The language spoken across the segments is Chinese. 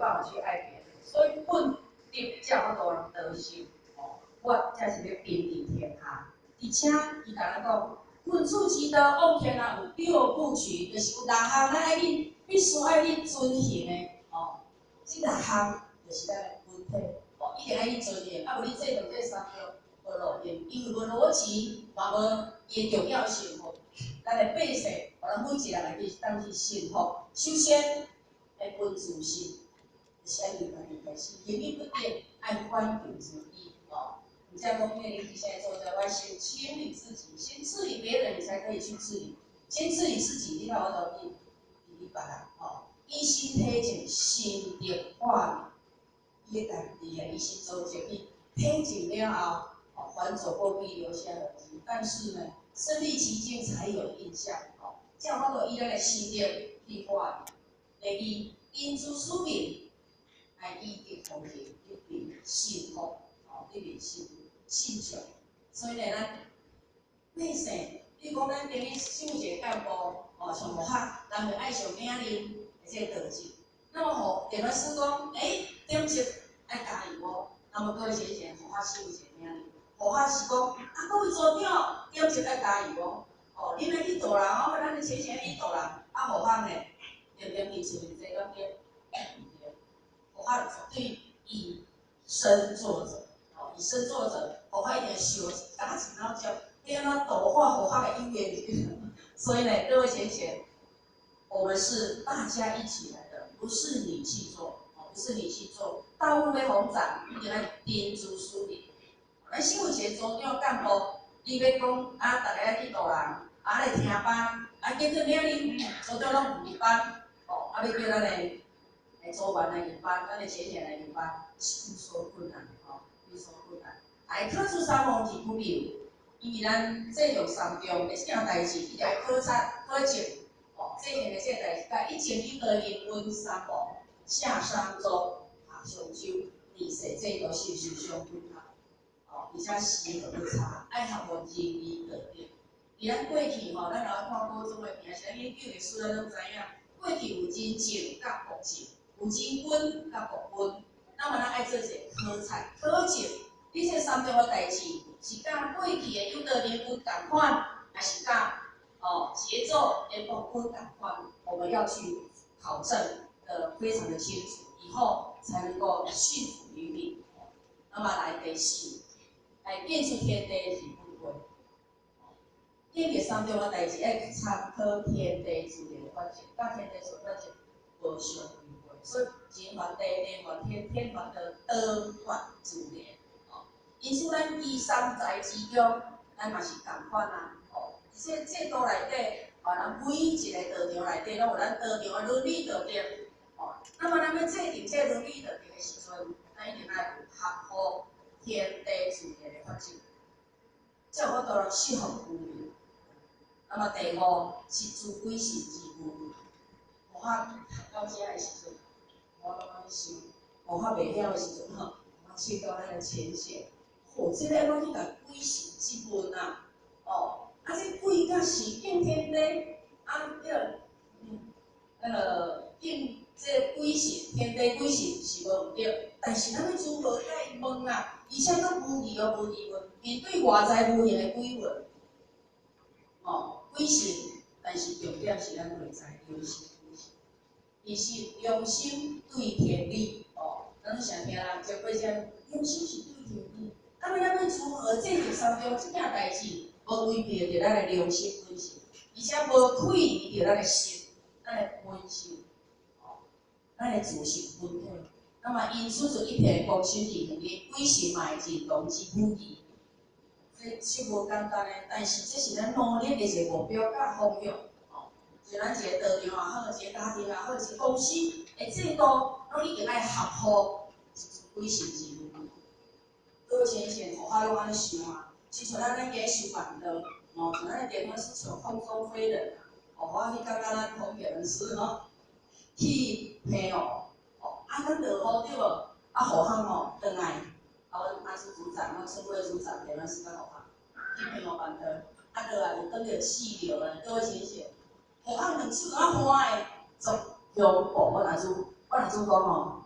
办法去爱别人。所以本德才有法度人得胜。哦，我才是要平定天下。而且伊甲咱讲，君子之道，往天下有六部曲，就是有6项咱爱你必须爱你遵行的。哦，这6项就是咱的本体。哦，一定爱你遵行，啊，无你做到这3项无路用，因为无逻辑，嘛无伊重要性。咱的百姓，互咱每一个人去当去信服。首先，爱本自信，就是爱由家己开始，言语不变，爱宽容之意。哦，你像公面临你现在做的，我先清理自己，先治理别人，你才可以去治理。先治理自己，你看我头去治别人。哦，以心体净，心得化美。伊个家己啊，以心做决定，体净了后，哦，凡走过必留下痕迹。但是呢，身历其境才有印象。哦，这样法度以咱的心得去化。第二，因之属命，爱以德服人，一定信服。哦，一定信从。所以呢，咱百姓，你讲咱今日首一个干部，哦，上无学，咱就爱上领令这个德志。那么互地方师讲，点击爱加油。那么各位先生，互我首一个领令。互我是讲，各位组长，点击爱加油。哦，恁爱去做人，咱的先生去做人，互我呢，点提出这个点，互我绝对以身作则。哦，以身作则，互我一定想打起脑筋，要安怎度化互我的因缘。所以呢，各位先生，我们是大家一起来的，不是你去做，哦，不是你去做。道路要弘展，一定要叮嘱疏理。咱新闻节组长干部，你要讲大家要去度人，来听班，结果领领组长拢不入班，哦，要叫咱的组员来入班，咱的先生来入班，是有所困难，哦，有所困难。考出3问题不必，因为咱这种3中的啥代志，伊要考察考证，哦，这件的这代志，甲以前你的英文3问，下3周，上周，二世这都是相困难。哦，而且时都不差，爱学问认理得定。而咱过去吼，咱若看高中的名，是咱研究的书咱拢知影，过去有真正甲国证，有真本甲国本。那么咱爱做一个考察、考证，你这3中的代志是甲过去的有道理本同款，还是甲节奏的国本同款？我们要去考证的非常的清楚，以后才能够信服于民。那么来第4。来变出天地是不会，建立3中的代志要参考天地自然的法则，甲天地所法则无相违背。所以人法地，地法天，天法的道法自然。哦，因此咱依三才之中，咱嘛是同款啊。哦，而且制度内底，咱每一个道场内底，拢有咱道场的伦理道德。哦，那么咱要制定这伦理道德的时阵，咱一定要有合乎天地自然的法则，才有法度适合居民。那么第5是自鬼神之物。我读到这的时阵，我拢在想，我袂晓的时阵吼，我去到咱的前线，这个我去甲鬼神之物啊，这鬼甲神应天地，应这鬼神天地鬼神是无毋对，但是咱要如何甲伊问啊？而且佫无疑无疑问，面对外在无形的鬼问，鬼神，但是重点是咱内在良心鬼神，伊是良心对天理，咱常听人讲过这良心是对天理，那么咱要如何制定3中这件代志，无违背着咱的良心鬼神，而且无愧于着咱的心，咱的本性，咱的自性本体。那么因此就一片公心里面，鬼神嘛会认同之不义。这是无简单的，但是这是咱努力的一个目标甲方向。就咱一个道场也好，一个家庭也好，一个公司的制度，拢一定要合乎鬼神之物。各位先生，互我拢安尼想啊，其实咱今日收办的，像咱的电话是像空中飞人，互我去感觉咱空姐人士去陪咱就好对无？互项转来，我是组长，我身为组长，电话是甲互项去陪办的，转来有转着气流的，各位先生，互项两手欢的，从向部我若主讲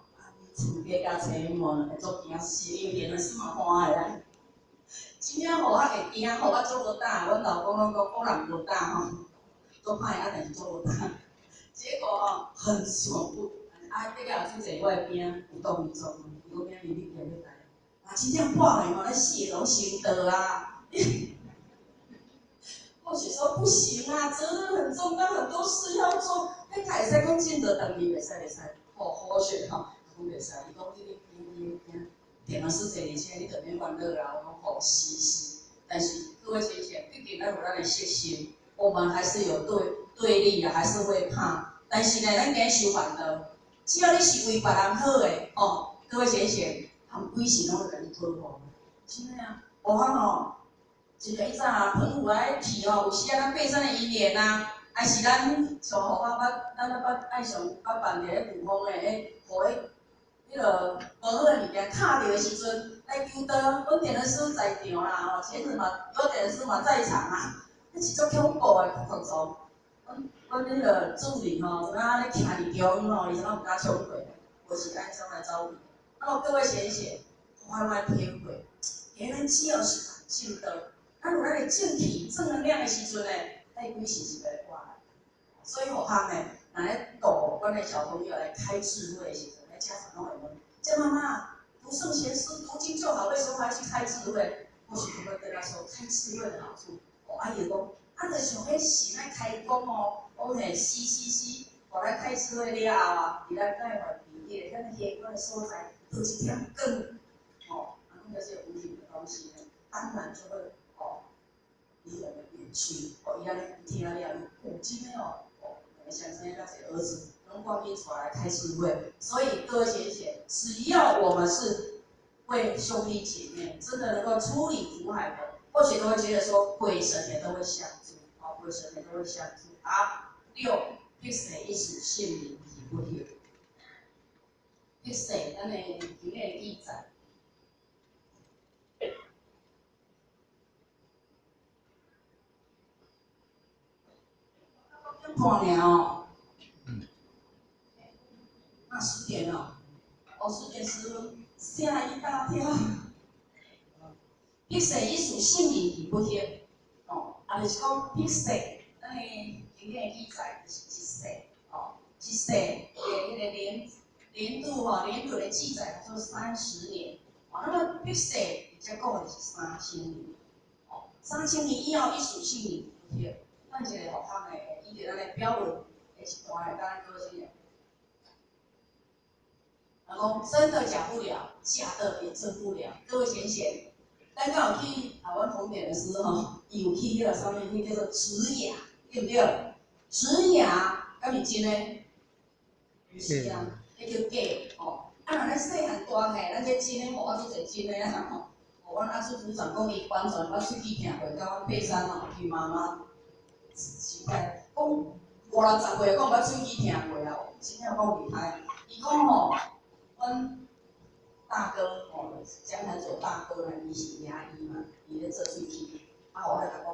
厝家甲找门，会足惊死，因为连是嘛欢的啦。真正互我会惊，互我做无胆。阮老公拢讲我人无胆吼，做歹啊，但是做无胆。结果吼很恐怖，啊，迄个就坐我的边，有动有做，伊讲咩你要来，啊，真正破的吼，咱死拢心得啊。或许说不行啊，责任很重，但很多事要做，迄他会使讲尽得等你袂使，好选吼，讲袂使，伊讲你点了是这里，现在你肯定欢乐啊，我讲好是，但是各位先生，毕竟咱有咱的习性，我们还是有对立啊，还是会怕，但是呢，咱免修烦恼，只要你是为别人好的哦，各位先生，他们规时拢会甲你保护，真的啊，我看哦。一个以前啊，澎湖来去吼，有时啊，咱爬山的医院啊，还是咱像互咱爱上办伫咧古风的互迄个无好的物件卡着的时阵，来求道，阮田老师在场啦吼，前日嘛，阮田老师嘛在场啊，迄是足恐怖的工作。阮迄个助理吼，怎啊咧徛伫中央吼，伊怎啊毋敢冲过，我是安怎来走你？那么各位先生，慢慢体会，原来只要是信道。咱有咱的正气、正能量的时阵呢，咱规时是袂坏。所以互他们拿来导阮的小朋友来开智慧的时阵，那家长拢会问：这妈妈读圣贤书、读经就好，为什么还要去开智慧？或许我会跟他说，开智慧的好处。阿姨讲，啊，就像迄神来开讲哦，我嘿是，我来开智慧了后啊，伫咱台湾毕业，咱下关的所在，都一点更哦，那些无形的东西呢，当然就会。离我们远去，伊安尼听了，真的哦，想生那些儿子，拢光阴出来开智慧。所以各位先生，只要我们是为兄弟姐妹，真的能够处理苦海的，或许都会觉得说鬼神也都会相助，鬼神也都会相助。好，6，必谁一时性命体不朽。必谁，咱的经验记载。半年哦，那10点哦，10点时吓一大跳。必死一属性命已不朽，哦，就是讲必死，咱的经验记载就是一世，哦，一世的迄个年度的记载就30年，哦，那么必死才讲的是3000年，哦，3000年以后一属性命不朽。咱一个互康的，伊就咱的标文，会是大的，咱各位先生。然后真的假不了，假的也真不了。各位先生，咱刚有去阮红点的时候，伊有去迄个上面，迄叫做植牙，对不对？植牙，敢是真的？不是啊，迄叫假哦。啊，若咱细汉大汉，咱这真的，互我做者真的啊吼。互阮阿叔组长讲，伊完全捌喙齿听过，甲阮爬山哦，去妈妈。奇怪，讲50-60岁讲捌喙齿听过啊，真正讲厉害。伊讲吼，阮大哥吼，江潭所大哥呢，伊是牙医嘛，伊咧做喙齿，啊，我来甲讲，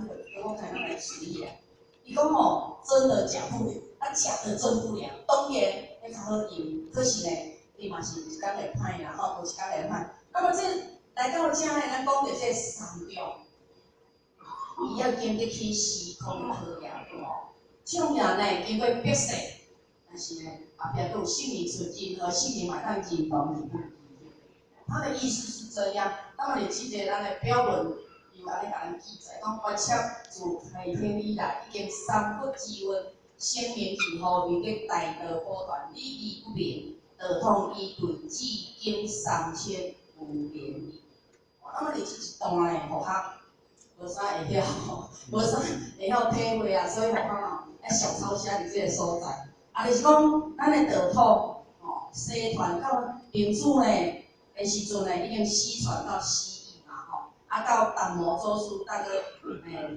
迄个给我看那来实验，伊讲吼，真的假不了，假的真不了，当然迄较好用，可是呢，伊嘛是一工会歹啦，吼，无一工会歹。那么这来到这呢，咱讲到这3种。伊要经得起时空考验，哦，种人呢经过必死，但是呢后壁都有性命纯净和性命买当金黄是不一样。他的意思是这样，那么你记得咱的标文有安尼甲咱记载，讲我且自开天以来，已经3不之温，先民体后面嘅大道波段，礼仪不明，儿童依对至今3500年矣。那么你是当然互学。无啥会晓吼，无啥会晓体会啊，所以我讲哦，要小抄写伫即个所在。啊，就是讲咱的道土哦，西传到民主呢的时阵呢，已经西传到西域嘛吼，啊到达摩祖师大个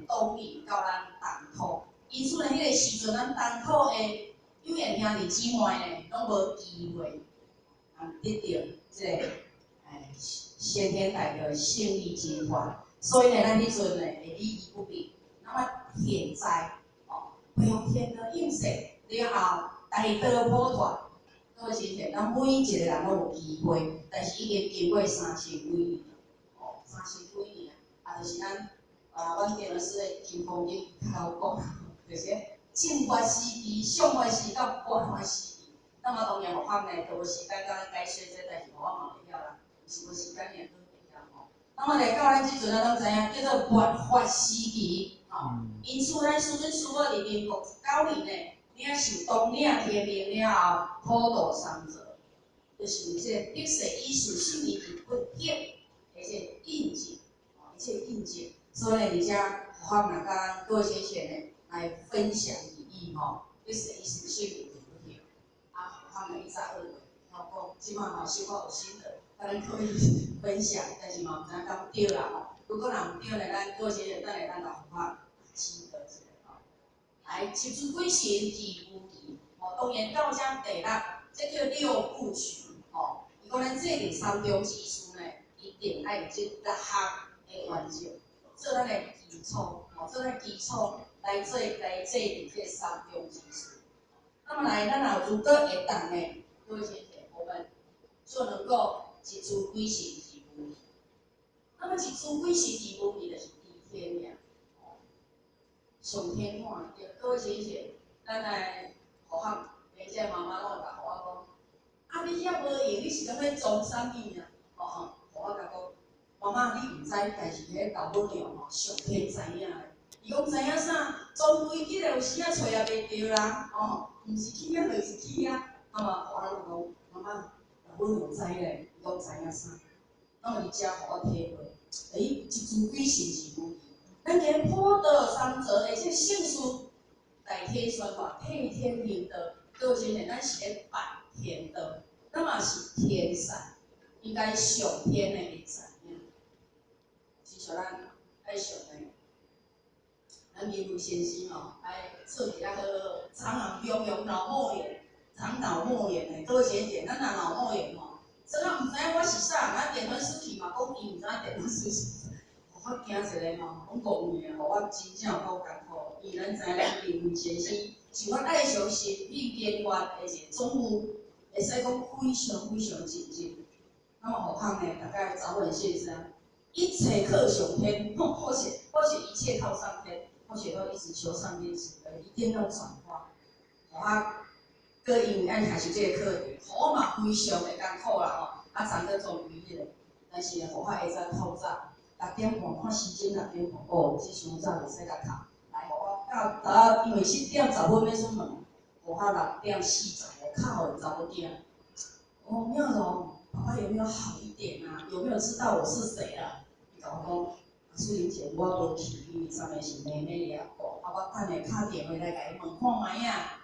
东引到咱东土，因此呢，迄个时阵咱东土的有缘兄弟姊妹呢，拢无机会得到即个先天来的性命精华。所以呢，咱迄阵呢会礼仪不明，那么现在哦，不用天的应许了后，大道普传，各位先生，咱每一个人拢有机会，但是已经经过30几年，哦，30几年啊，就是咱阮电脑师的金风经较好讲，就是正发时期、上发时期到半发时期。那么当然，互咱呢，都有时间甲解说这代志，我嘛袂晓啦，是无时间也都袂晓吼。那么来到咱即阵啊，咱知影叫做末发时期，吼。因此，咱师尊师母伫民国19年呢，领受东领天命了后，普度三者，就是有这绿色艺术心理体不变，而且印记，而且印记。所以呢，而且互咱来甲各位先生呢来分享意义吼，绿色艺术心理体不变。啊，他们一再二为，然后即马嘛小可有心得，咱可以分享，但是嘛毋知敢对啦吼。如果若毋对呢，咱各位先生等下咱来互我心得一下吼。来，集中几行第5期，哦，当然到将第6，这叫6部曲，哦，伊讲咱这3中技术呢，一定爱有这6项的完成，做咱的基础，哦，做咱基础来做这3中技术。那么来，咱如果会当呢，各位先生，我们就能够一次几行第5期。那么一次几行第5期就是第天命。上天看着，各位先生，咱来互咱连这妈妈拢会甲互我讲，啊，你遐无闲，你是咧做啥物啊？哦，互我甲讲，妈妈你毋知，但是迄老母娘吼，上天知影的。伊讲知影啥？总规矩有时啊找也袂着啦，哦，毋是去啊，就是去啊。那么互我讲，妈妈，老母娘知咧，伊讲知影啥？那么伫遮互我体会，一次几行是无？咱今日普度三者，而且圣书代天宣法，替天明德，各位先生，咱是咧办天德，那么是天善，应该上天的会知影。是像咱爱上的，咱民如先生哦，爱做起来好，常常用脑膜炎，常脑膜炎的，各位先生，咱若脑膜炎吼，真啊毋知影我是啥，咱电话失去嘛，讲伊毋知影电话失去。我惊一个吼，讲讲面，互我真正有够艰苦。伊咱知影咱林慧先生是阮爱上神秘边缘的一个总务，会使讲非常非常认真。那么互咱呢，大概早晚先生，一切靠上天，或者一切靠上天，或者都一直求上天慈悲，一定要转化。互我，搁因为爱学习这个课题，互我嘛非常的艰苦啦吼，啊，昨个终于迄个，但是呢，互我会使透早。6点半看时间，6点半哦，这伤早袂使甲读。来，互我到因为7点10分要出门，互我6点45靠的查某囝。哦，妙容，爸爸有没有好一点啊？有没有知道我是谁啊？伊甲我讲，素玲姐，我无去，因为上面是妹妹了哦。啊，我等下打电话来甲伊问看卖啊。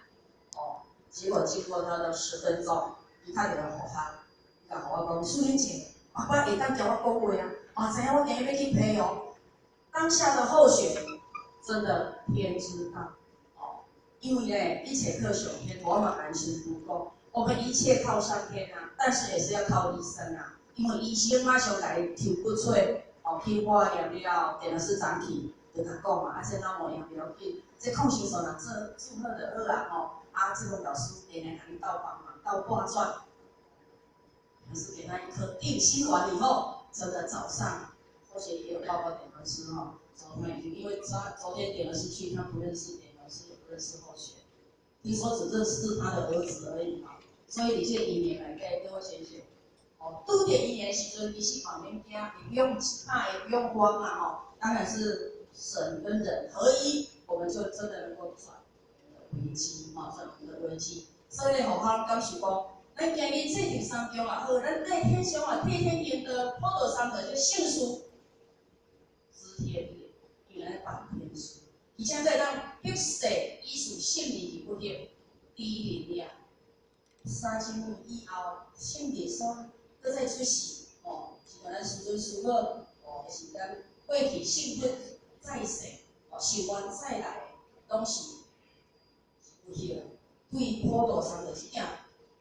哦，结果经过他的10分钟，伊打电话互他，伊甲我讲，素玲姐，爸爸会当叫我讲话啊？啊，知影我今日要去培哦，当下的候选真的天知道哦，因为呢，一切靠上天，我嘛安心不够，我们一切靠上天啊，但是也是要靠医生啊，因为医生马上来抽骨髓，哦，去化验了，电脑室长去，就甲讲嘛，啊，这脑膜炎不要紧，这抗生素若注射的好啊，吼，啊，这个老师天天甲你倒帮忙，倒挂转，可是给他一颗定心丸以后。真的早上，或许也有报告点老师哈，昨天因为昨天点老师去，他不认识点老师，也不认识候选，听说只认识他的儿子而已哈，所以你这一年来给各位先生，哦，拄点一年的时阵，你是旁边惊，也不用怕，也不用慌嘛哈，当然是神跟人合一，我们就真的能够转危机哈，转我们的危机，所以好好感受讲。咱今日这第3中啊，好，咱代天上啊，替天明的普度三者就圣书知天命，原来办天书，而且再当绿色艺术性理不对，第一力量，30年以后，性理说搁再出世哦，是咱师尊师母哦，是咱过去幸福再世哦，寿愿再来，拢是有迄个对普度三者是囝。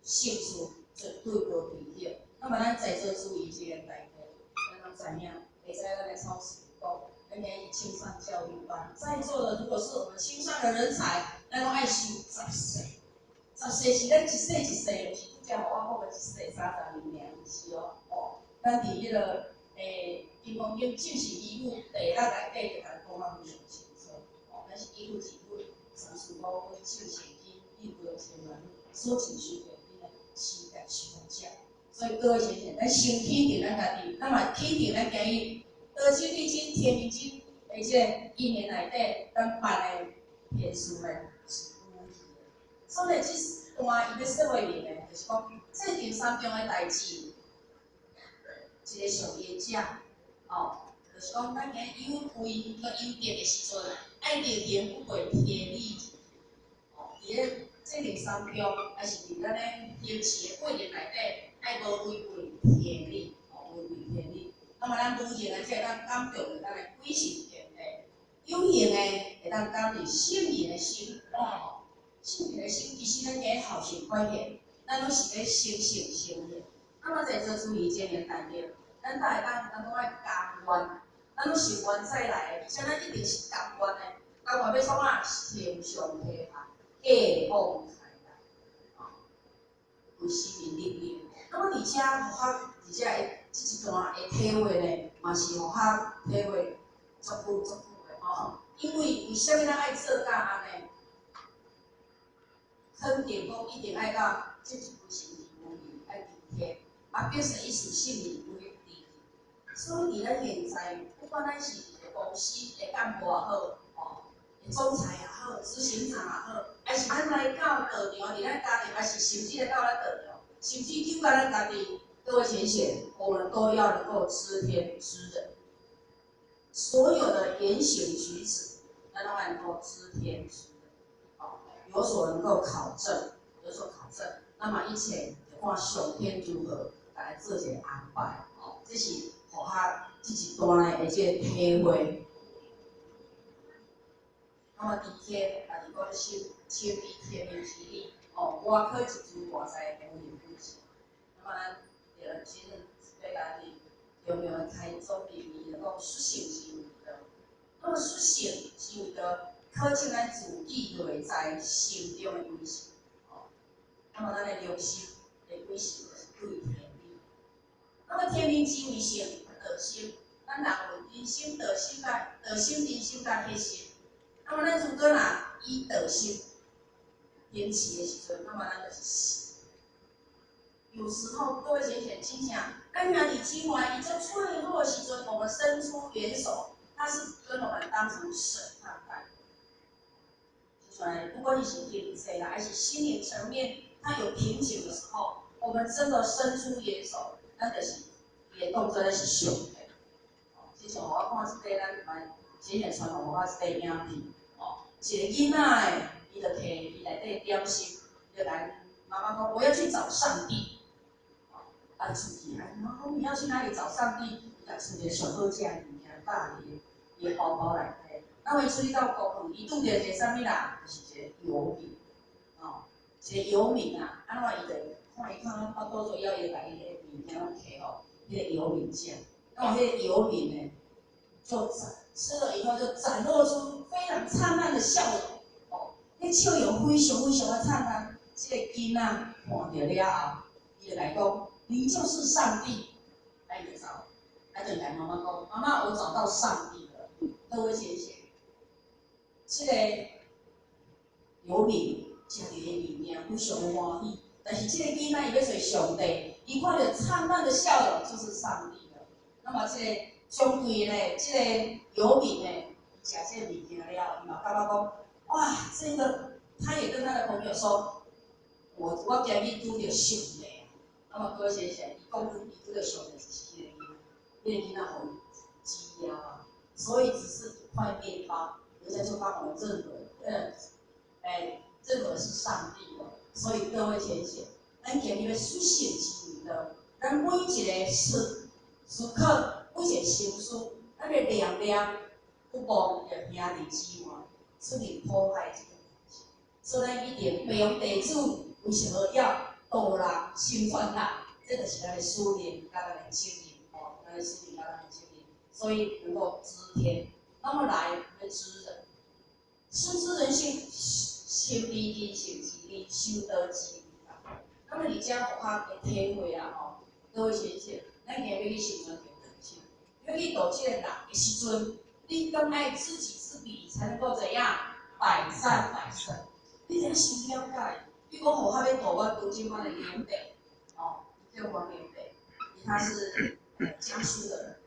性书绝对无偏见。那么咱在座注意这个代表，咱拢知影，会使咱来超市讲，咱今日青少教育班，在座的如果是我们青少的人才，咱拢爱修10岁，10岁是咱一世一世，就是30年是哦，咱伫迄个金风景就是医务第内底就甲讲啊非常清楚，咱是医务治愈，三十五岁就现金160千万，所情绪的迄个时代上者。所以各位先生，咱先肯定咱家己，咱嘛肯定咱今日得知地金、天命金，而且1年内底咱办的天数咧是有意的。所以这段伊要说明的，就是讲制定3中的代志，一个上业者，就是讲咱今有为个优点的时阵，爱着天不过天理，伫咧制定3中，还是伫咱咧行事的过程内底。爱无违背天理，违背天理。那么咱无形的，即会当感动着咱的鬼神天地；有形的，会当感动圣人的心。圣人的心，其实咱今日后生发现，咱拢是咧生性生的。那么在这注意这年代了，咱大家咱拢爱甘愿，咱拢是原再来的，而且咱一定是甘愿的。甘愿要创啊？天上天下，下放开来，为生命力量。那么而且，互较而且会即一段的体会呢，嘛是互较体会足久的因为虾米咱爱做甲安尼？肯定讲一定爱到即一份心理有力，爱伫天，表示伊是信任有迄地。所以伫咱现在，不管咱是一个公司的干部也好，总裁也好，执行长也好，还是咱来到道场，伫咱家庭，还是甚至来到咱道场。甚至就咱家己，各位浅显，我们都要能够知天知人，所有的言行举止，咱都能够知天知人，有所能够考证，那么一切就看上天如何来做一个安排，这是互他这一段的这个体会。那么伫天，家己讲心理天命之理。外科一株外在的无形不行，那么咱就其实对家己有没有开宗明义的讲实行是为的，那么实行是为的，可见咱自己内在心中的归属，那么咱的良心的归属是对天理，那么天命之为性德性，咱人人心德性甲德性人心甲黑心，那么咱如果若以德性延期的时阵，那么咱就是死。有时候各位浅显心想，咱家里今晚伊这脆弱的时阵，我们伸出援手，他是跟我们当成神看待。所以不管你是灵谁啦，还是心灵层面，他有瓶颈的时候，我们真的伸出援手，咱就是也动作是上帝。就像我看这个咱台浅显传统文化这个影片，一个囡仔的。伊就摕伊内底点心，就来妈妈讲我要去找上帝，出去妈妈你要去哪里找上帝？伊就出一个上好食的物件搭伊的包包内底，那么出去到公园，伊拄着一个啥物啦？就是一个游民，一个游民啊，安怎伊就看伊看包包做以后，伊就把伊个物件拢摕互迄个游民食，那么迄个游民呢，就吃了以后就展露出非常灿烂的笑容。迄笑容非常非常的灿烂，这个囡仔看到了后，伊就来讲：“你就是上帝。”哎，就走，他就来妈妈讲：“妈妈，我找到上帝了。”各位姐姐，这个游民食着的物件非常欢喜，但是这个囡仔伊要做上帝，伊看到灿烂的笑容就是上帝了。那么这个相对呢，这个游民呢，食这个物件了，伊嘛感觉讲。哇，这个他也跟他的朋友说，我今日拄着上帝，那么各位先生，伊讲伊拄着上帝是迄个囡仔，迄个囡仔互鸡腰啊，所以只是一块面包，人家就帮我们认为是上帝了。所以各位先生，咱今日要苏醒之为的，咱每一个时刻，每一个心思，咱个念念不忘着兄弟姊妹。出现破坏这个关系，所以咱一定培养地主为什么要道人心传人？这就是咱的使命，甲咱的经营，咱的使命甲咱的经营，所以能够知天，那么来要知人，深知人性，心理人性之理，修德之理。那么你家互较会体会啊吼，各位先生，咱今日要去形容点东西，因为你读这个人的时阵，你更爱知己知彼，才能够怎样百战百胜。你才先了解，比如讲互较要读我读今晚的连北，哦，叫王连北，他是江苏的人，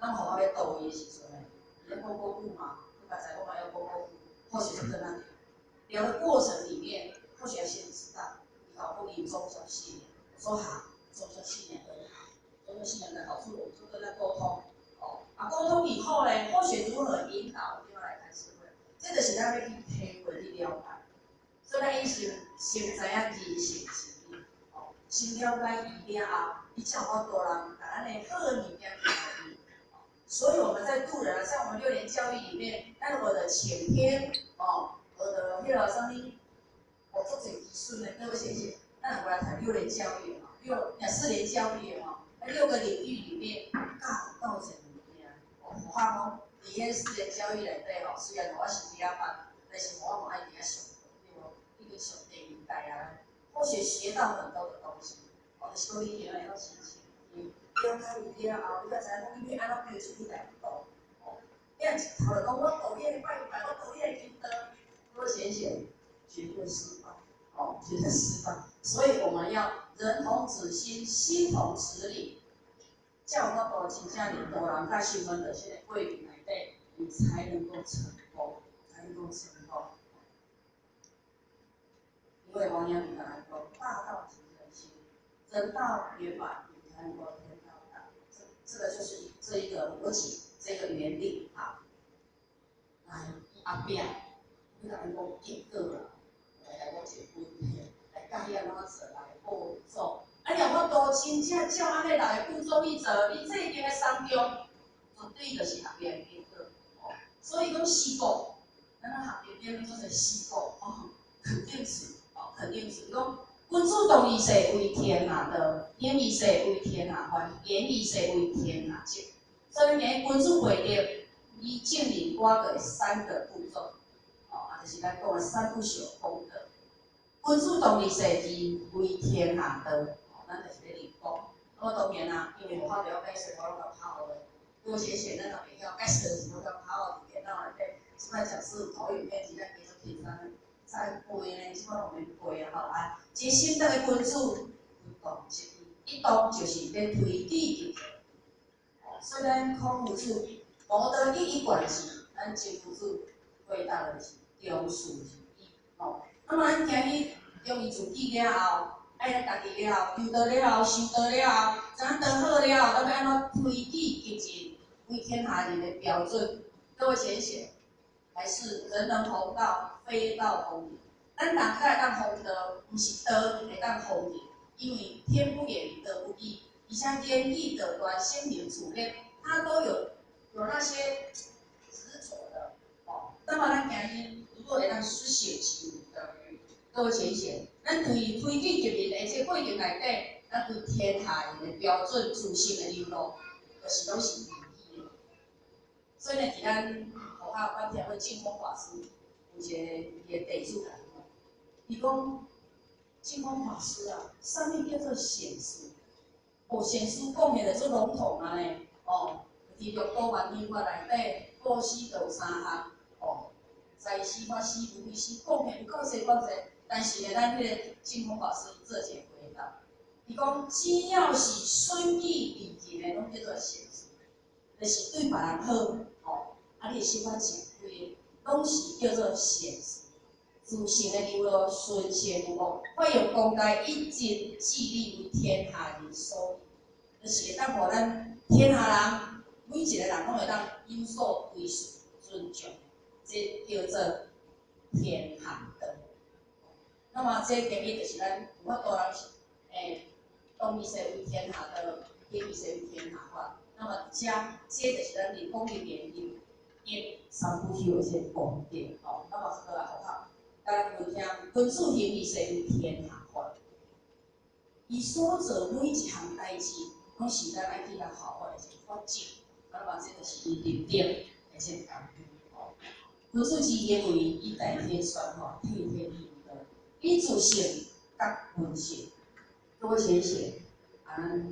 咱互较要读伊的时阵呢，要勾勾布嘛，你把在我嘛要勾勾布，或许是跟他聊的过程里面，或许要先知道。搞不赢宗教信仰，我说好，宗教信仰很好，宗教信仰的好处我们就跟他沟通，哦，啊沟通以后呢，或许如何引导，另外来开智慧，这就是咱要去体会去了解，所以咱以前先知影人性之理，哦，先了解伊了后，你才有法度人把咱的好的物件给伊，所以我们在渡人，像我们6年教育里面，咱我的前天，哦，我的那个什么。我做这技术呢，各位先生，那我来谈6年教育嘛，4年教育嘛，那6个领域里面，教成物件，我话讲，伫迄4年教育内底吼，虽然我是第2班，但是我嘛爱伫遐上课，对无？已经上第2代啊，或许学到很多的东西，哦，就是讲你原来要心情，了解伊了后，你才知影你要安怎标出你来读，哦，你若一头就讲我读你的拜拜，我读你的经道，各位先生。绝对失败，哦，绝对失败。所以我们要人同此心，心同此理，叫我们真正领导人在新闻的这个规律内底，你才能够成功，才能够成功。因为王阳明来说，大道即人心，人道圆满，你才能够天道大。这个就是这一个逻辑，这个原理啊。来，阿扁，你才能够结个了。来我一分片，来教伊安怎做来步骤。啊，若我都真正照安尼来步骤去做，你这边的三中绝对就是学边结果。哦，所以讲四国，咱学边边做成四国，哦，肯定是，哦，肯定是。讲君主动于世为天下道，严于世为天下宽，严于世为天下正。所以呢，君主规定，伊建立我的3个步骤。就是咱讲的3不朽功德，君主动于世之为天下道，咱就是咧练讲。我当然啦，因为无法了解，所以我拢甲跑的。多些学咱若袂晓解释的时候，甲跑伫电脑内底，即摆讲师投影片是咱继续听咱再背呢，即摆拢免背啊吼啊！真心得的君主，一动即义，一动就是咧推己入去。所以咱孔夫子谋得利益关系，咱真夫子伟大的是。中恕自己，哦。那么咱今日用伊自己了后，爱咱家己了后，求道了后，修道了后，咱道好了后，咱要安怎推己及人，为天下人的标准？各位先生，还是人人弘道，非道弘人。咱大家会当弘道，毋是道会当弘人，因为天不言，德不异，而且言义德端，心灵主练，它都有那些执着的，哦。那么咱今日。如果会当实现其的各位先生，咱推己入人的这过程内底，咱对天下人的标准、自信的流露，就是拢是仁义的。所以呢，伫咱学校阮听过净空法师有一个地主讲，伊讲净空法师啊，啥物叫做贤书？哦，贤书讲起来做笼统啊呢，哦，伫六道万念法内底，布施道3项，哦。在施法施不为施，讲起有够济够济，但是呢，咱迄个净空法师做一个回答，伊讲只要是顺义利人的，拢叫做贤事，就是对别人好，哦，啊，你生活正规，拢是叫做贤事。自信的流露，顺贤无恶，发扬光大，一尽致力为天下人所宜，就是会当互咱天下人每一个人拢会当有所归顺、尊重。这叫做天下道。那么这第一就是咱有法度人动于世为天下道，言于世为天下法。那么这就是咱立功的原因，因3不朽的这个功德哦。那么好来好好，咱有听君主言于世为天下法。伊所做每一项代志，拢是咱爱去甲好好的去发展。那么这就是伊认定的这个工具哦。君主之言为以代天宣吼，替天立德，以自性甲君性，各位先生，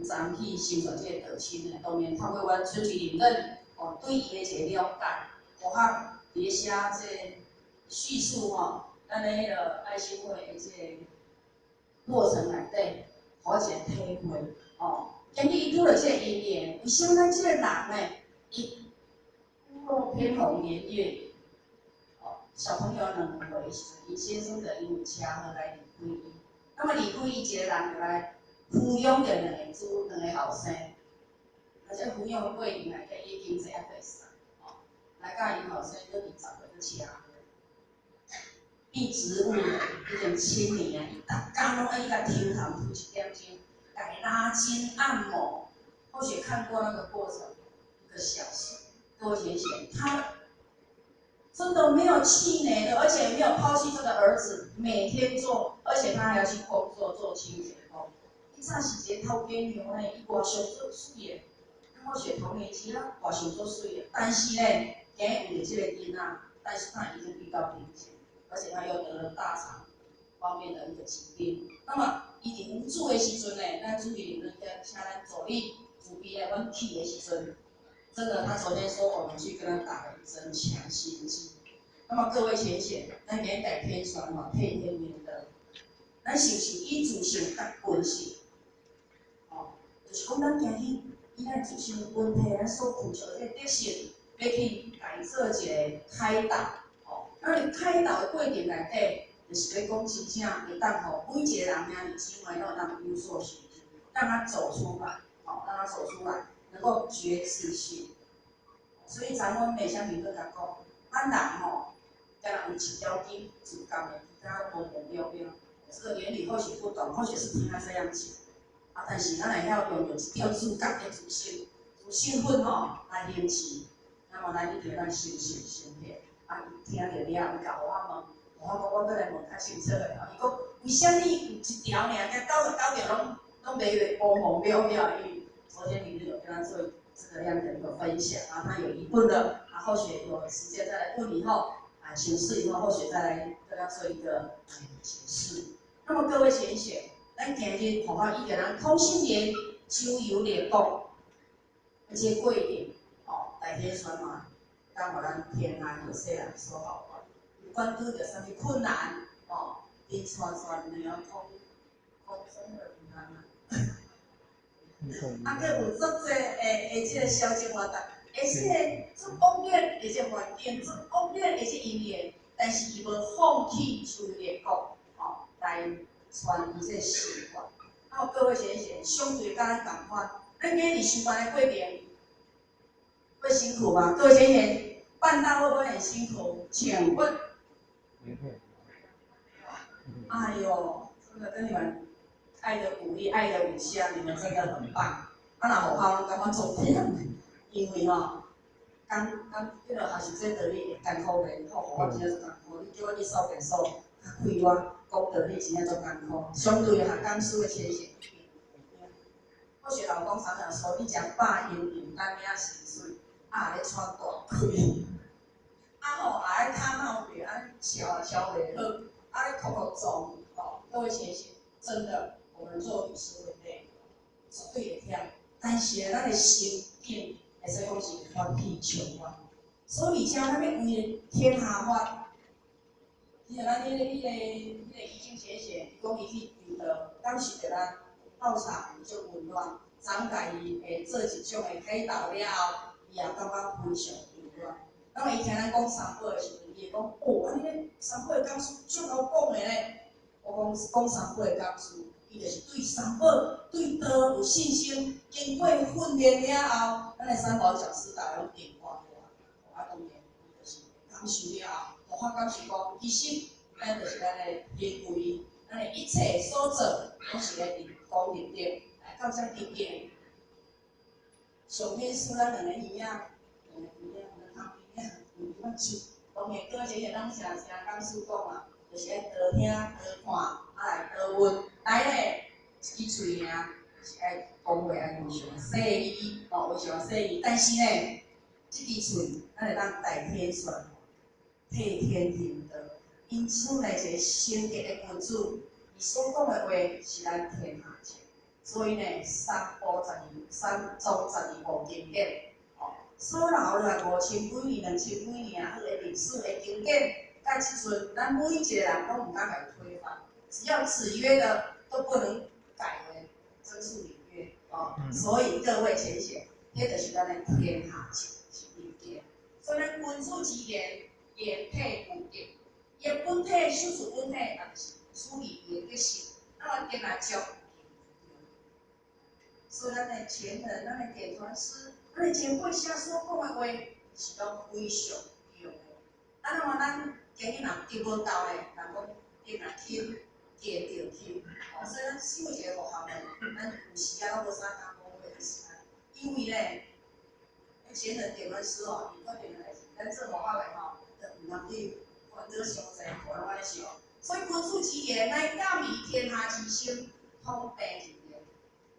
咱去宣传这个道亲的，当然透过阮春水林任对伊的一个了解，互较伫写这叙述咱的迄个爱心会的这个过程内底，互我一个体会今日伊拄着这个因缘，为什么咱这个人呢？伊天鸿年月，小朋友2岁时，伊先生就因为车祸来离开伊。那么离开伊一个人就来抚养着2个子2个后生，而且抚养的过程内底已经这样对上，来到因后生都20岁就车祸，变植物人已经7年啊，伊逐工拢爱伊甲抽痰抽1点钟，甲伊拉筋按摩。或许看过那个过程1个小时，各位先生，他真的没有气馁的，而且没有抛弃这个儿子，每天做，而且他还要去工作做清洁工。伊早是一个头家娘呢，伊外想做水的，我是同年纪啦，外想做水的，但是呢，今日为了这个囡仔，但是他已经遇到瓶颈，而且他又得了大肠方面的一个疾病。那么伊伫无助的时阵呢，咱主理人跟请咱助理主编来阮去的时阵。真的，他昨天说我们去跟他打了1针强心剂。那么各位先生，咱免改天选配天命的，咱是不是以自身甲本性？就是讲咱今日以咱自身本体咱所付出的这个德性，要去改做一个开导。那你开导的过程内底，就是要讲真正会当每一个人兄弟姊妹都当有所学习，让他走出来，让他走出来。能够觉自性，所以咱阮美香理论来讲，咱人敢若有1条筋主干的，其他模模标标。这个原理或许不懂，或许是听他这样讲，但是咱会晓用1条主干的主性，主性分来练习。那么咱一定咱心性心体，听着了，伊甲我问，我再来问较清楚的。伊讲为什么有1条尔，甲99条拢袂模模标标的？昨天你有跟他做这个样的一个分享，然后他有疑问的，后续有时间再来问以后请示以后，后续再来跟他做一个解释。那么各位先生，咱今日互我一个人同心圆周游列国，而且过程大天选嘛，当互咱天下有细人所好玩，不管拄着啥物困难你串你要空生的平安啊。佮有足多即个消极活动，即个足恶劣的即个环境，足恶劣的即因缘，但是伊无放弃出列国来传伊即个习惯。那么各位先生，相对甲咱共款，咱今日上班的过程会辛苦吗？各位先生，办大会不会很辛苦？请问？哎呦，真的跟你们。爱的鼓励，爱的五香，你们真的很棒。若有效，感觉做对了，因为迄个还是这道理艰苦的，我真正艰苦。你叫我去扫厕所，较开我讲道理真正足艰苦。相对学讲师的先生，或许老公常常说，你讲饱因因单领薪水，咧喘大气，爱卡闹别，笑袂好，咧哭哭撞，各位先生，真的。我们做律师会累，绝对会忝。但是呢，咱的心境会使讲是欢喜充满。所以，像咱要为天下法，其实咱迄个易经先生讲伊去游道，当时着咱道场就混乱，张家伊会做一种的开导了后，伊也感觉非常混乱。那么伊听咱讲三宝的时阵，伊会讲安尼三宝的讲师足好讲的咧。我讲三宝的讲师。伊就是对三宝、对道有信心，经过训练了后，咱的三宝讲师大家拢听话了。当然，就是感受了后，我感受讲，其实咱就是咱的行为，咱的一切所做，拢是咧讲认定，到这定定。上面是咱2个鱼仔，汤鱼仔，有酒，当然各位姐姐，咱常讲师讲嘛，就是爱多听多看，来多问。来咧，一支喙尔，是爱讲话爱非常细意，非常细意。但是呢，这支喙，咱会当代天选，替天行道。因此呢，一个圣洁的君子，伊所讲的话是咱天下正。所以呢，3宗12部经典，所留落来5000几年、2000几年啊，迄个历史的经典，到即阵咱每一个人都唔敢来推翻，只要子曰的都不能改为真是礼乐所以各位浅显，迄就是咱的天下之立典。所以咱君主之言，言配有德，伊的本体修辞本体，也就是处理言的性，那么点来讲。所以咱的前人、咱的典传师、咱的前辈下所讲的话，是拢非常有用的。那么咱今日若得无到咧，人讲你若听，见着听。所以咱首一个学校咧，咱有时啊，拢无啥讲讲话的时间，因为咧，前人典传师伊可能来咱做学校的唔通去烦恼伤济，无拢安尼想。所以君主之言，乃教育天下之心，通病。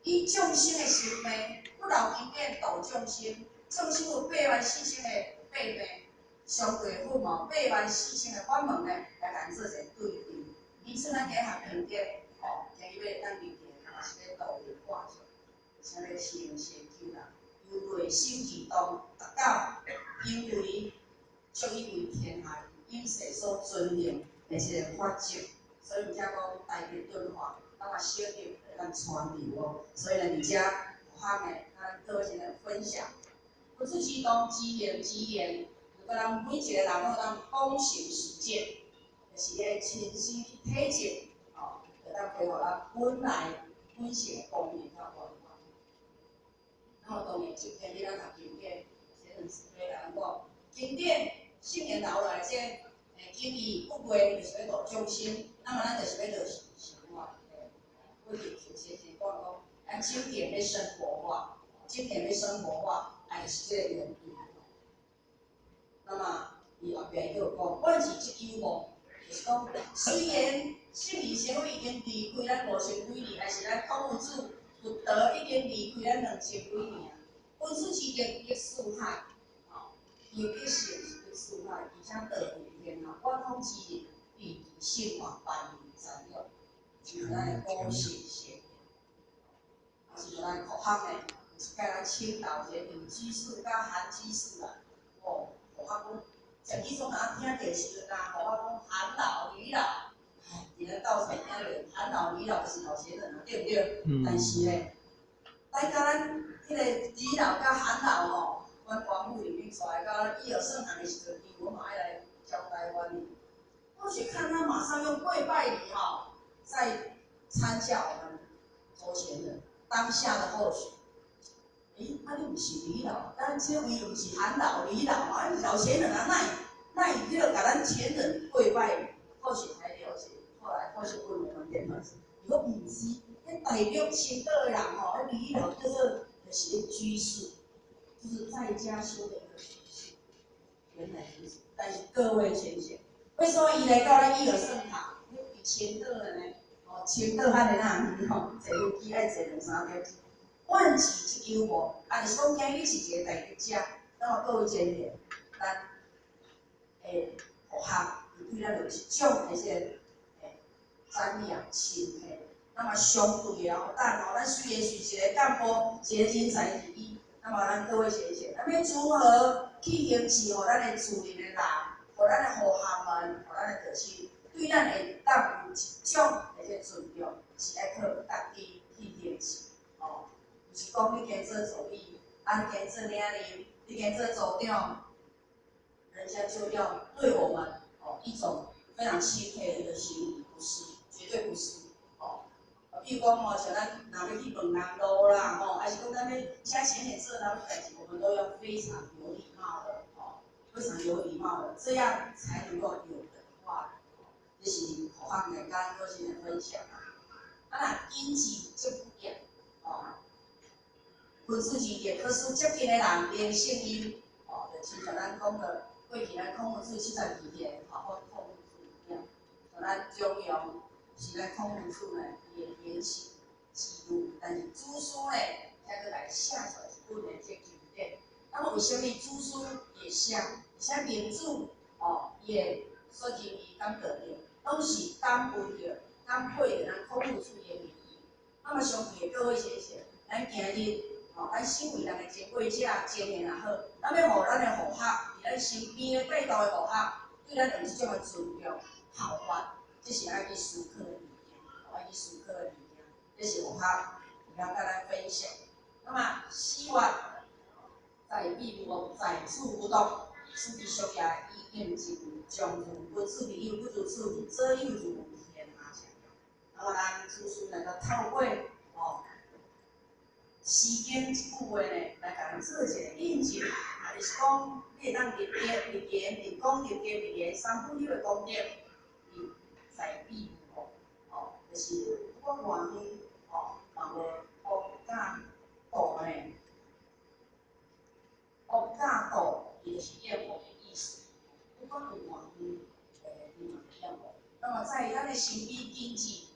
以众生的心病，不留经典度众生。众生有84000的病病，相对父母84000的法门呢，来咱做一个对比。因此，咱今学经典，今日要咱理解，是要道理化出，是要行善救人，由内心而动，达到因为足以为天下因世所尊敬的一个法则。所以，毋则讲大日顿化，咱嘛小日。咱传流所以呢，伫遮学校呢，咱各位先来分享，不是激动、激言，如果咱每一个人都当躬行实践，就是咧亲身去体证，就当配合咱本性的光明甲文化。那么当然，今天你咱读经典，先生是要来讲经典圣言留落来这经义不归，就是要度众生，那么咱就是要落实化。为了先讲讲，咱经典要生活化，就是这个原因。那么伊后边又讲，阮是即句无，就是讲，虽然圣灵社会已经离开咱5000几年，还是咱孔夫子佛德已经离开咱2000几年，君主之言亦四海，又必是四海，而且得于天下，万方之灵，必兴化百年善用。就是咱的古圣先，是咱学校呢，甲咱请到一个李居士甲韩居士啦，学校讲，前几种人听电视啦，学校讲韩老、李老，伫咧道场听着韩老、李老是老先生啊，对不对？但是咧，来甲咱迄个李老甲韩老阮官府里面出来，甲咱以后圣堂的时阵，我嘛爱来交代阮。或许看他马上用跪拜礼在参加我们周前人当下的候选，你不是李老，但这位又不是韩老、李老嘛，老前人啊，那伊迄个甲咱前人跪拜，或许才了解。后来或许问我们典传师，伊讲唔是，迄代表青岛的人迄李老就是居士，就是在家修的一个居士，原来如此。但是各位浅显，为什么伊来到咱义和圣堂？比青岛的呢？青岛遐个人坐飞机爱坐2-3点。阮是即句无，就是讲今日是一个大日子，那么各位前辈，咱学校伊对咱有一种的赞扬钦佩。那么相对咱虽然是一个干部，一个人才之一，那么咱各位先生，咱要如何去行持，互咱的主任的人，互咱的学校们，互咱的老师，对咱会当有一种的尊重，是爱靠家己去练习。不是讲你今做助理，你今做领导，你今做组长，人家就要对我们一种非常钦佩的一个心理，不是，绝对不是。比如讲像咱若要去问人路啦，还是讲咱要写前面做哪代志，我们都要非常有礼貌的，非常有礼貌的，这样才能够有人化。这是学校内咱各先的分享啊。因子就不一样君主之言，可是接近的人连圣因，就亲像咱讲的，过去咱孔夫子72年，好孔夫子一样，咱中庸是咱孔夫子呢伊的言行记录，但是朱书呢，才个来写出来一本的这经典。那么为什么朱书也像，而且名著也说经伊感觉着，拢是感配着咱孔夫子的名义。那么上面各位先生，咱今日咱身为咱的前辈者、前辈也好，咱要互咱的同学，伫咱身边的带头的同学，对咱有即种的尊重、效法，这是爱去思考的物件，爱去思考的物件，这是同学要甲咱分享。那么希望在必无在处不动，此地小也以应尽，将如不自比又不如自比，则又如天下相。那么咱叔叔能够透过时间一句话呢，来甲咱做一个印证，就是讲你会当立德、立言、立功、立德、立言三不一的功德，伊在必无就是我原嘛无恶假道呢，恶假道伊就是厌恶的意思。不管有原因，伊嘛会厌恶。那么在咱的身边经济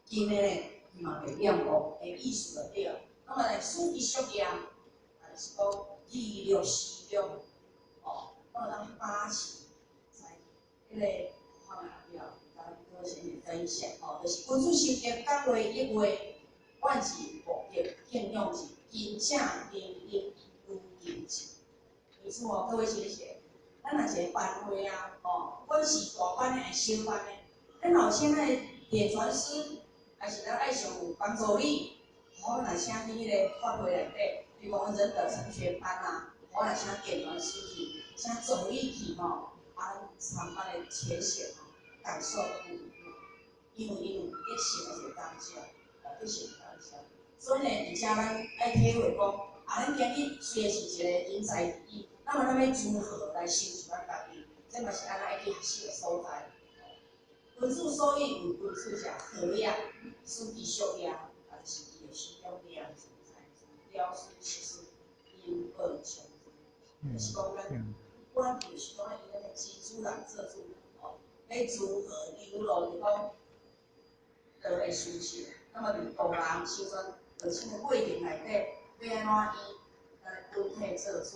今日呢，伊嘛袂厌恶的意思就对了。那么呢，书记小样，就是讲记录时中，我当把持在迄个方面了，甲各位先生分享就是君子修行讲话一月，万事无得应用是真正明理如金子。因此各位先生，咱若一个班会不管是大班的还是小班的，咱老现在点传师，还是咱爱上有帮助你。我若请你迄个发会内底，比如讲仁德成全班我若请点传师去，请总理去上班的前线感受不一样，因为伊有热情的一个感受，热情的感受。所以呢，而且咱爱体会讲，咱今日虽然是一个人才第一，那么咱要如何来成就咱家己，这嘛是咱爱去学习的所在。君子所以有君子者，和也，书记小也。是伊的需要量存在，雕塑其实因恶求之，就是讲咱不管就是讲伊那个基础人做主要如何流露就讲道的需求，那么伫道人首先就像个过程内底，要安怎以咱本体做主，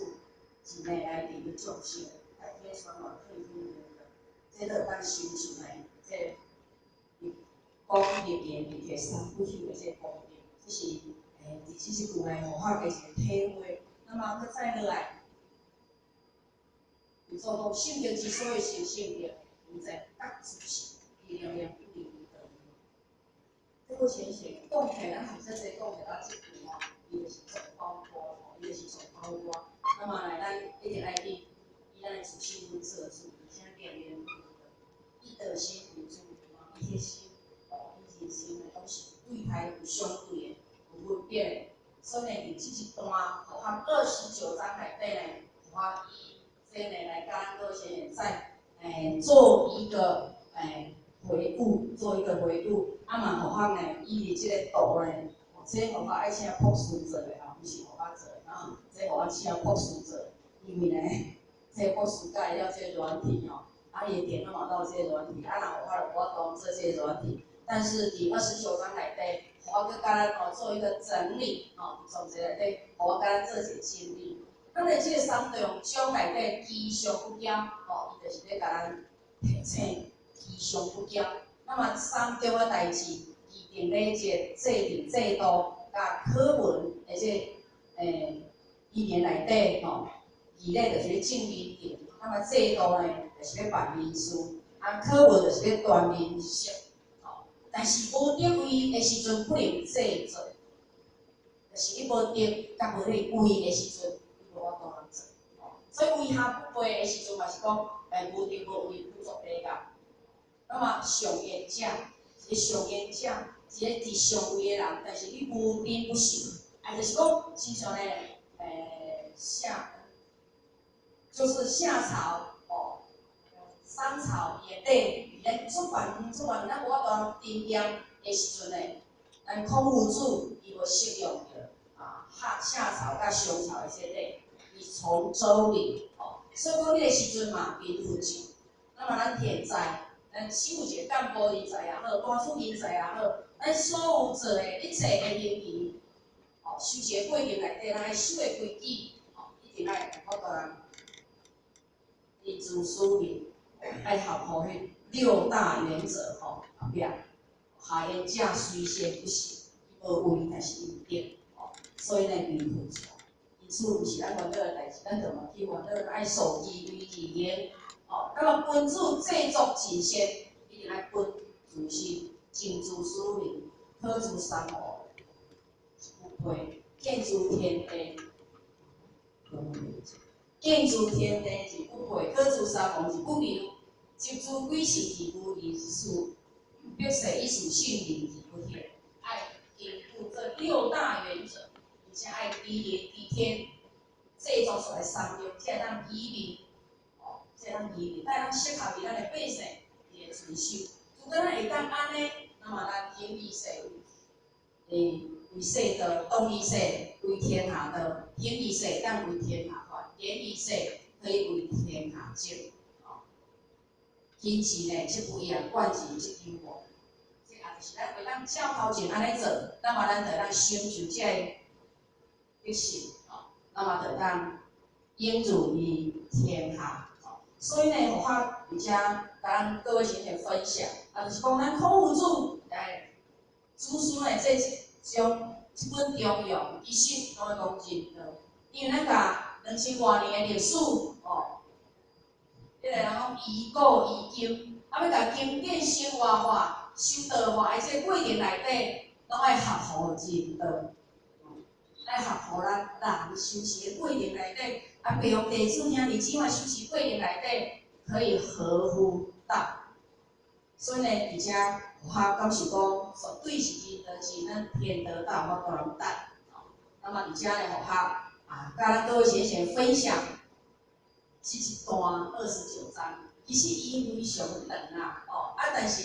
一内来伫个众生来体宣传退步的，这个咱修出来，这讲立言立德三不朽的这功德，这是这是古来互学的一个体会。那么佮再落来，有做讲圣德之所以成圣德，有在觉自性，伊量量不离于德。这个先生讲起来，咱含在这讲起来这句伊就是总包括伊就是总包括。那么来，咱一定爱以咱的自性为做主，而且量量不离德，以德心为主，以迄心。人生呢，拢是对待有相对的、有分别的。所以呢，伫这一段29章内底呢，我以这呢来甲咱各位先生再做一个回顾，做一个回顾。嘛，互咱呢，以这个道呢，这互我爱请博士做的不是互我做的这互我请博士做的，因为呢，这博士改了这软体伊电脑嘛到这软体，若我当做这软体。但是第29章内底，我佮咱做一个整理总结内底，我甲咱做一个整理。咱在这个3章内底，吉祥不骄伊就是咧甲咱提醒吉祥不骄。那么3章的代志，议定礼节、制定制度、甲课文的这一年内底义咧就是咧证明定。那么制度呢，就是咧办民事，课文就是咧传民俗。但是无得位的时阵不能制作，就是你无得甲无咧位的时阵，你无法度通做。所以位下不背的时阵嘛是讲，无得无位不作礼教。那么上言者，一个上言者，一个伫上位的人，但是你无名不行，就是讲，经常呢，就是夏朝商朝也对。咱出版，咱无法度定验的时阵呢，咱孔夫子伊无适用着夏朝甲商朝的这个，伊从周礼所以讲迄个时阵嘛，贫富上。那么咱现在，咱政府一个干部人才也好，官府人才也好，咱所有做的一切的行为，修一个过程内底，咱爱守的规矩，一定爱法度人立足书名，爱合乎迄6大原则后壁，下言者虽先不行，无为，但是有德，所以呢，为父慈。因此，毋是咱烦恼的代志，咱着嘛去烦恼爱受之为己言。那么君子制作真善，一定爱君自心，静自思明，好自三恶，不配见诸天地。见诸天地之不配，好自三恶之不明，集诸鬼神之无疑之事，必舍一属性灵之不天。爱兼顾这六大原则，而且爱地人地天，制作出来三业，才会当移民，才会当移民，才当适合于咱的百姓来遵守。如果咱会当安尼，那么咱天地社为世道，动力社为天下道，天地社当为天下法，天地社可以为天下正。因此呢，即不一样，贯彻即句话。这也就是咱为咱照头前安尼做，那么咱就当成就这个德性，那么就当应如于天下。所以呢，我发而且甲咱各位先生分享，就是讲咱孔夫子来祖孙的即本中庸，其实拢会讲仁道，因为咱甲2000多年的历史，迄个人讲遗古遗今，要甲经典生活化、修道化，而且过程内底拢爱合乎仁道，爱合乎咱人修持的过程内底，培养弟子兄弟姊妹修持过程内底可以合乎道。所以呢，而且我感受讲，绝对是仁道，是咱天道道法都能带。那么而且呢，甲咱各位先生分享这一段29章，其实伊非常长但是